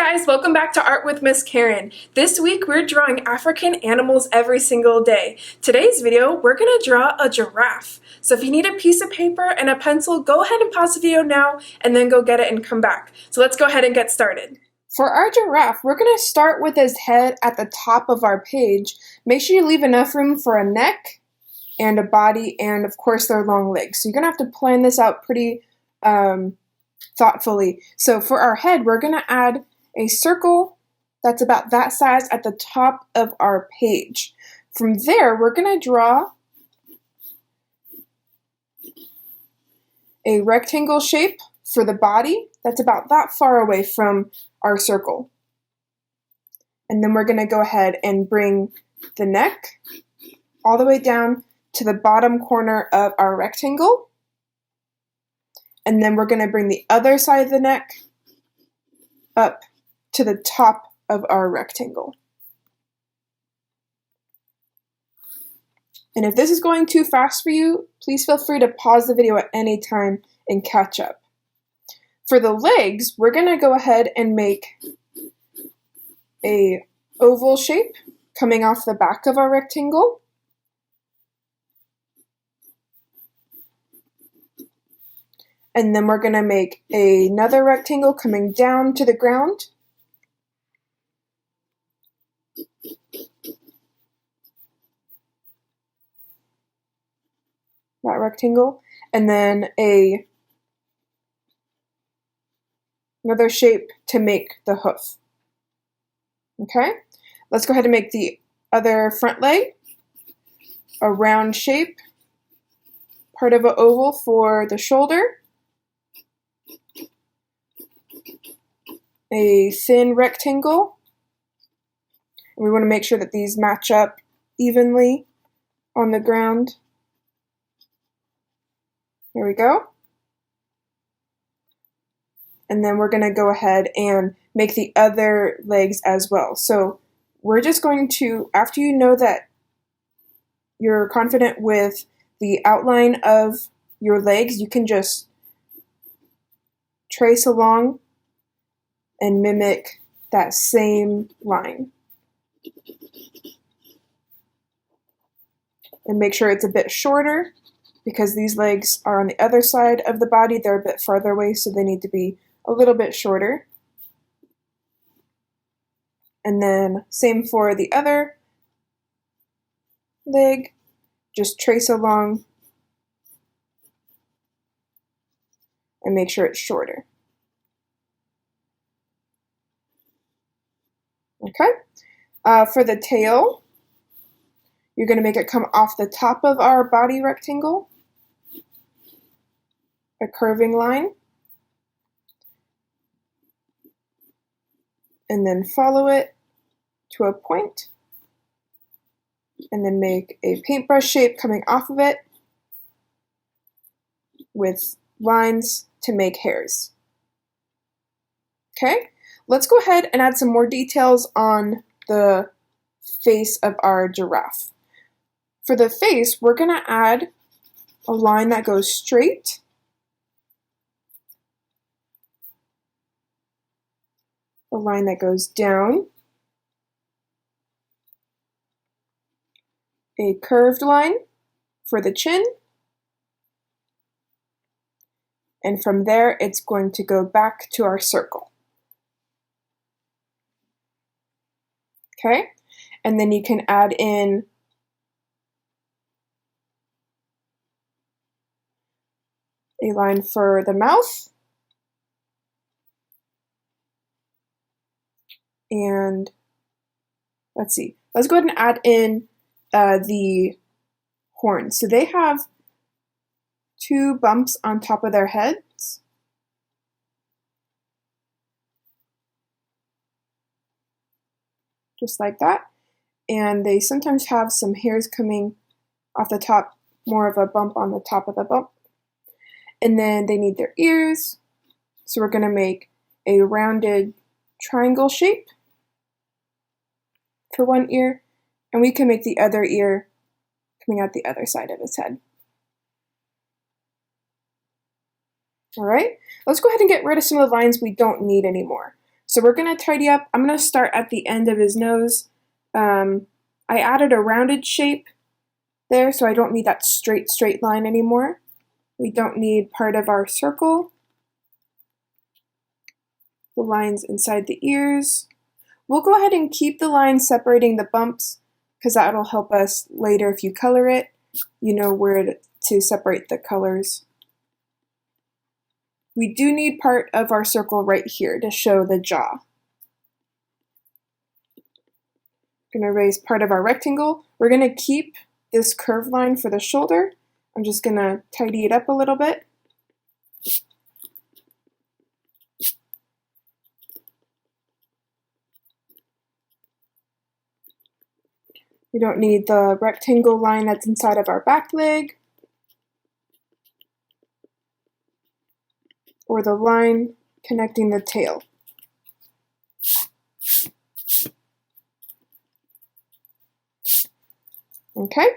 guys, welcome back to Art with Miss Karen. This week we're drawing African animals every single day. Today's video, we're going to draw a giraffe. So if you need a piece of paper and a pencil, go ahead and pause the video now and then go get it and come back. So let's go ahead and get started. For our giraffe, we're going to start with his head at the top of our page. Make sure you leave enough room for a neck and a body and of course their long legs. So you're going to have to plan this out pretty thoughtfully. So for our head, we're going to add a circle that's about that size at the top of our page. From there, we're going to draw a rectangle shape for the body that's about that far away from our circle. And then we're going to go ahead and bring the neck all the way down to the bottom corner of our rectangle. And then we're going to bring the other side of the neck up to the top of our rectangle. And if this is going too fast for you, please feel free to pause the video at any time and catch up. For the legs, we're going to go ahead and make an oval shape coming off the back of our rectangle. And then we're going to make another rectangle coming down to the ground. That rectangle. And then another shape to make the hoof. Okay? Let's go ahead and make the other front leg. A round shape. Part of an oval for the shoulder. A thin rectangle. And we want to make sure that these match up evenly on the ground. There we go. And then we're going to go ahead and make the other legs as well. So we're just going to, after you know that you're confident with the outline of your legs, you can just trace along and mimic that same line. And make sure it's a bit shorter because these legs are on the other side of the body. They're a bit farther away, so they need to be a little bit shorter. And then same for the other leg. Just trace along and make sure it's shorter. Okay. For the tail, you're going to make it come off the top of our body rectangle. A curving line. And then follow it to a point. And then make a paintbrush shape coming off of it with lines to make hairs. Okay, let's go ahead and add some more details on the face of our giraffe. For the face, we're going to add a line that goes straight, a line that goes down, a curved line for the chin, and from there it's going to go back to our circle. Okay, and then you can add in a line for the mouth, and let's see, let's go ahead and add in the horns. So they have two bumps on top of their heads. Just like that. And they sometimes have some hairs coming off the top, more of a bump on the top of the bump. And then they need their ears. So we're going to make a rounded triangle shape for one ear. And we can make the other ear coming out the other side of his head. All right, let's go ahead and get rid of some of the lines we don't need anymore. So we're going to tidy up. I'm going to start at the end of his nose. I added a rounded shape there, so I don't need that straight line anymore. We don't need part of our circle. The lines inside the ears. We'll go ahead and keep the lines separating the bumps because that'll help us later if you color it. You know where to separate the colors. We do need part of our circle right here to show the jaw. We're going to erase part of our rectangle. We're going to keep this curved line for the shoulder. I'm just going to tidy it up a little bit. We don't need the rectangle line that's inside of our back leg, or the line connecting the tail. Okay.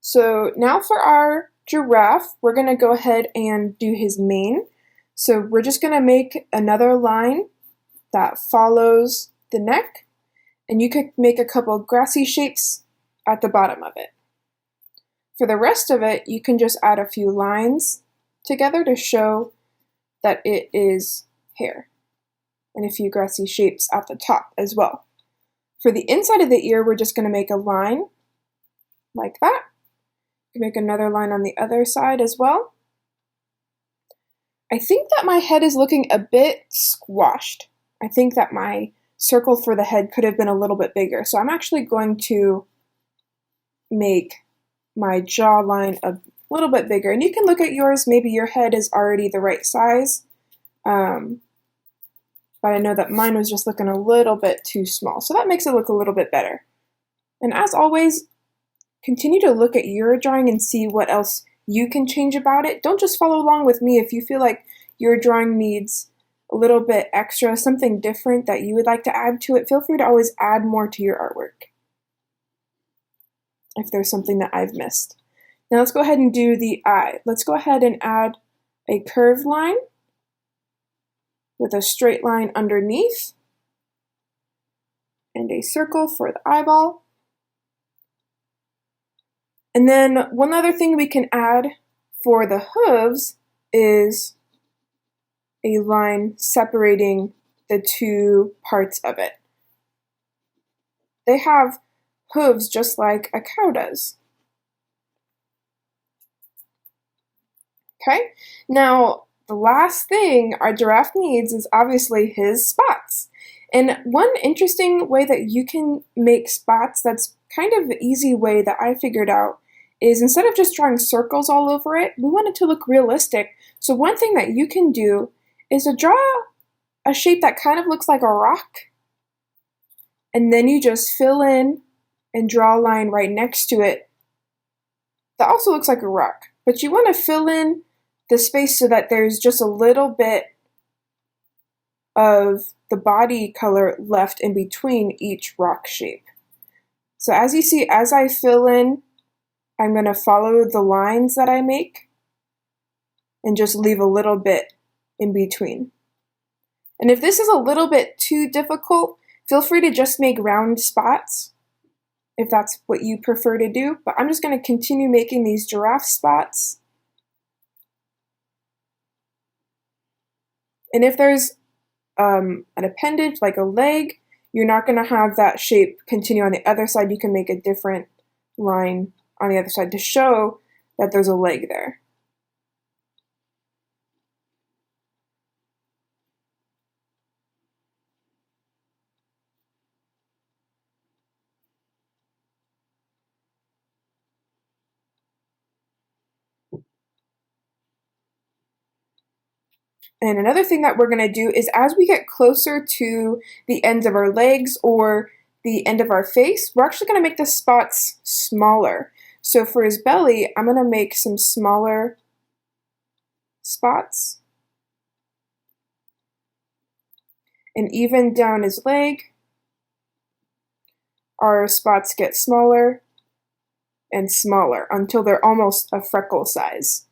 So now for our giraffe, we're going to go ahead and do his mane. So we're just going to make another line that follows the neck. And you could make a couple of grassy shapes at the bottom of it. For the rest of it, you can just add a few lines together to show that it is hair, and a few grassy shapes at the top as well. For the inside of the ear, we're just going to make a line like that. Make another line on the other side as well. I think that my head is looking a bit squashed. I think that my circle for the head could have been a little bit bigger. So I'm actually going to make my jawline a little bit bigger. And you can look at yours. Maybe your head is already the right size. But I know that mine was just looking a little bit too small. So that makes it look a little bit better. And as always, continue to look at your drawing and see what else you can change about it. Don't just follow along with me. If you feel like your drawing needs a little bit extra, something different that you would like to add to it, feel free to always add more to your artwork if there's something that I've missed. Now let's go ahead and do the eye. Let's go ahead and add a curved line with a straight line underneath and a circle for the eyeball. And then one other thing we can add for the hooves is a line separating the two parts of it. They have hooves just like a cow does. Okay, now the last thing our giraffe needs is obviously his spots. And one interesting way that you can make spots that's kind of the easy way that I figured out is instead of just drawing circles all over it, we want it to look realistic. So one thing that you can do is to draw a shape that kind of looks like a rock, and then you just fill in and draw a line right next to it that also looks like a rock. But you want to fill in the space so that there's just a little bit of the body color left in between each rock shape. So as you see, as I fill in, I'm going to follow the lines that I make and just leave a little bit in between. And if this is a little bit too difficult, feel free to just make round spots if that's what you prefer to do. But I'm just going to continue making these giraffe spots. And if there's an appendage like a leg, you're not going to have that shape continue on the other side. You can make a different line on the other side to show that there's a leg there. And another thing that we're going to do is as we get closer to the ends of our legs or the end of our face, we're actually going to make the spots smaller. So for his belly, I'm going to make some smaller spots. And even down his leg, our spots get smaller and smaller until they're almost a freckle size.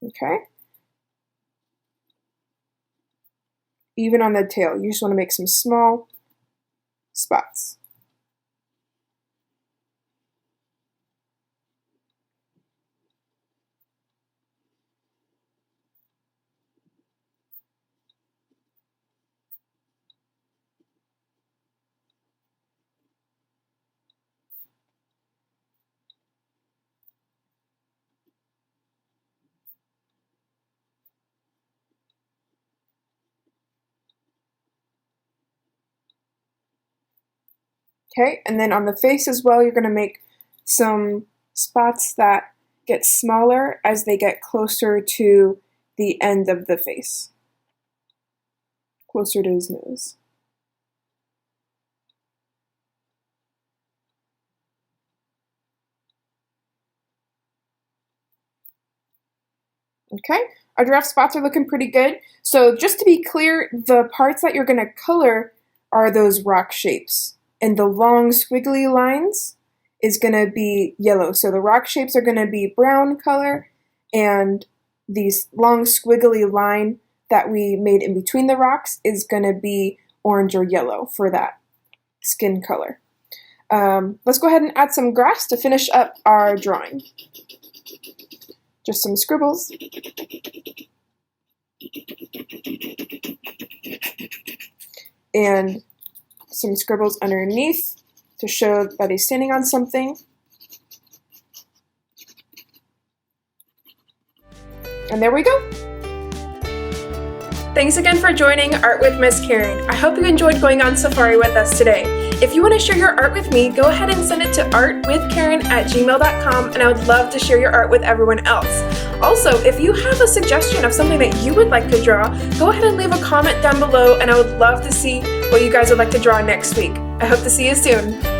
Okay. Even on the tail, you just want to make some small spots. Okay, and then on the face as well, you're going to make some spots that get smaller as they get closer to the end of the face, closer to his nose. Okay, our giraffe spots are looking pretty good. So just to be clear, the parts that you're going to color are those rock shapes. And the long squiggly lines is going to be yellow. So the rock shapes are going to be brown color, and these long squiggly line that we made in between the rocks is going to be orange or yellow for that skin color. Let's go ahead and add some grass to finish up our drawing. Just some scribbles. And some scribbles underneath to show that he's standing on something. And there we go. Thanks again for joining Art with Miss Karen. I hope you enjoyed going on safari with us today. If you want to share your art with me, go ahead and send it to artwithkaren@gmail.com, and I would love to share your art with everyone else. Also, if you have a suggestion of something that you would like to draw, go ahead and leave a comment down below, and I would love to see what you guys would like to draw next week. I hope to see you soon.